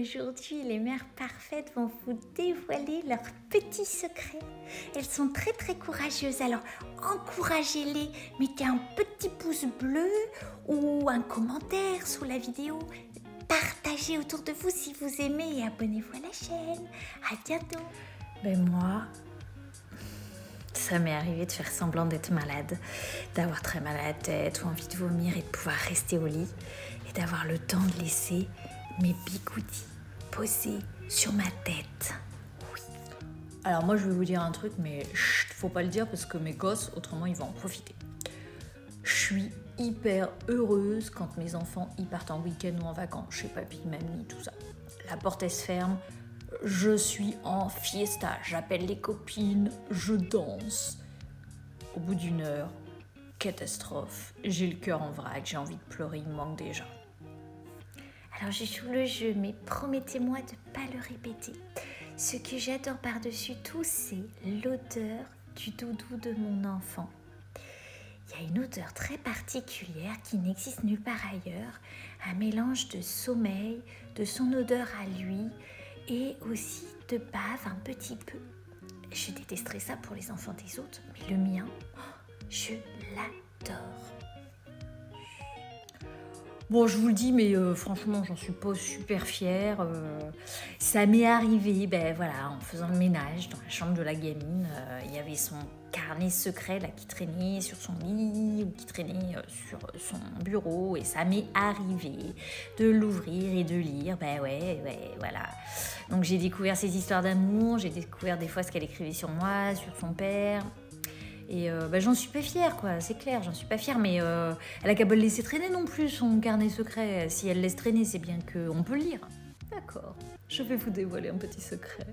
Aujourd'hui, les mères parfaites vont vous dévoiler leurs petits secrets. Elles sont très très courageuses, alors encouragez-les. Mettez un petit pouce bleu ou un commentaire sous la vidéo. Partagez autour de vous si vous aimez et abonnez-vous à la chaîne. À bientôt. Ben moi, ça m'est arrivé de faire semblant d'être malade, d'avoir très mal à la tête ou envie de vomir et de pouvoir rester au lit et d'avoir le temps de laisser mes bigoudis posés sur ma tête. Oui. Alors moi je vais vous dire un truc, mais chut, faut pas le dire parce que mes gosses, autrement ils vont en profiter. Je suis hyper heureuse quand mes enfants y partent en week-end ou en vacances chez papy, mamie, tout ça. La porte elle se ferme, je suis en fiesta, j'appelle les copines, je danse. Au bout d'une heure, catastrophe, j'ai le cœur en vrac, j'ai envie de pleurer, il me manque déjà. Alors je joue le jeu, mais promettez-moi de ne pas le répéter. Ce que j'adore par-dessus tout, c'est l'odeur du doudou de mon enfant. Il y a une odeur très particulière qui n'existe nulle part ailleurs, un mélange de sommeil, de son odeur à lui et aussi de bave un petit peu. Je détesterais ça pour les enfants des autres, mais le mien, je l'adore. Bon, je vous le dis, mais franchement, j'en suis pas super fière. Ça m'est arrivé, ben voilà, en faisant le ménage dans la chambre de la gamine, il y avait son carnet secret là qui traînait sur son lit ou qui traînait sur son bureau, et ça m'est arrivé de l'ouvrir et de lire. Ben ouais, voilà. Donc j'ai découvert ses histoires d'amour, j'ai découvert des fois ce qu'elle écrivait sur moi, sur son père. Et j'en suis pas fière, quoi, c'est clair, j'en suis pas fière, mais elle a qu'à pas le laisser traîner non plus, son carnet secret. Si elle laisse traîner, c'est bien qu'on peut le lire. D'accord, je vais vous dévoiler un petit secret.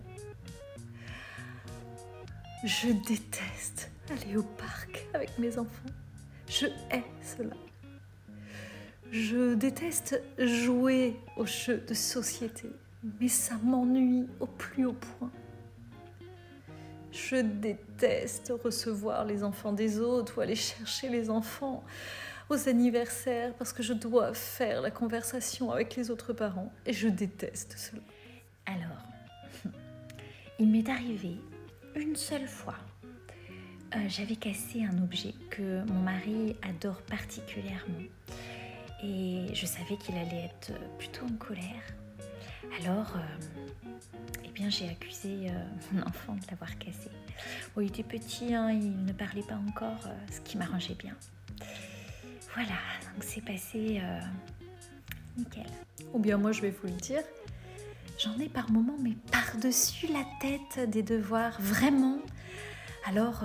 Je déteste aller au parc avec mes enfants. Je hais cela. Je déteste jouer aux jeux de société, mais ça m'ennuie au plus haut point. Je déteste recevoir les enfants des autres ou aller chercher les enfants aux anniversaires parce que je dois faire la conversation avec les autres parents et je déteste cela. Alors, il m'est arrivé une seule fois. J'avais cassé un objet que mon mari adore particulièrement et je savais qu'il allait être plutôt en colère. Alors, j'ai accusé mon enfant de l'avoir cassé. Bon, il était petit, hein, il ne parlait pas encore, ce qui m'arrangeait bien. Voilà, donc c'est passé nickel. Ou bien moi, je vais vous le dire, j'en ai par moments, mais par-dessus la tête des devoirs, vraiment. Alors,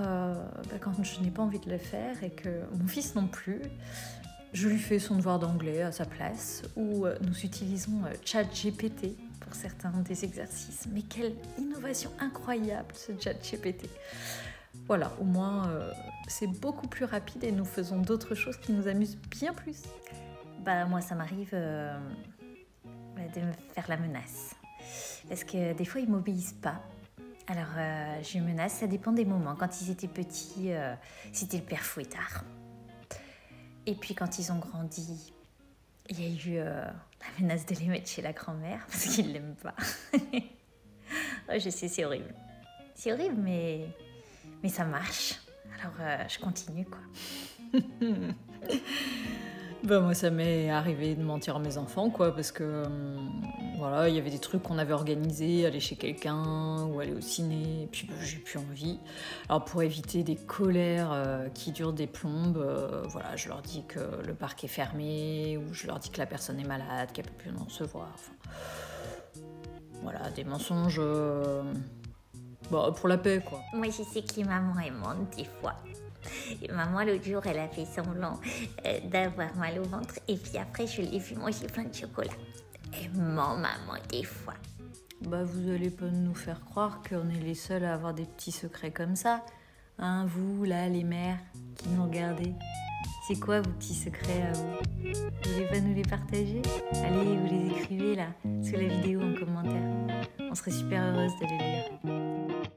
quand je n'ai pas envie de le faire et que mon fils non plus, je lui fais son devoir d'anglais à sa place, ou nous utilisons ChatGPT pour certains des exercices. Mais quelle innovation incroyable ce ChatGPT. Voilà, au moins c'est beaucoup plus rapide et nous faisons d'autres choses qui nous amusent bien plus. Moi ça m'arrive de me faire la menace. Parce que des fois ils m'obéissent pas. Alors je menace, ça dépend des moments. Quand ils étaient petits, c'était le père Fouettard. Et puis quand ils ont grandi, il y a eu la menace de les mettre chez la grand-mère parce qu'ils ne l'aiment pas. Ouais, je sais, c'est horrible. C'est horrible, mais ça marche. Alors je continue, quoi. Moi, ça m'est arrivé de mentir à mes enfants, quoi, parce que voilà, il y avait des trucs qu'on avait organisés, aller chez quelqu'un ou aller au ciné, et puis j'ai plus envie. Alors pour éviter des colères qui durent des plombes, voilà, je leur dis que le parc est fermé, ou je leur dis que la personne est malade, qu'elle peut plus nous recevoir. Enfin, voilà, des mensonges pour la paix, quoi. Moi, je sais que les mamans, elles mentent des fois. Et maman, l'autre jour, elle a fait semblant d'avoir mal au ventre. Et puis après, je l'ai vu manger plein de chocolat. Elle ment, maman, des fois. Vous allez pas nous faire croire qu'on est les seuls à avoir des petits secrets comme ça. Hein, vous, là, les mères qui nous regardez. C'est quoi vos petits secrets à vous? Vous voulez pas nous les partager? Allez, vous les écrivez là, sous la vidéo en commentaire. On serait super heureuse de les lire.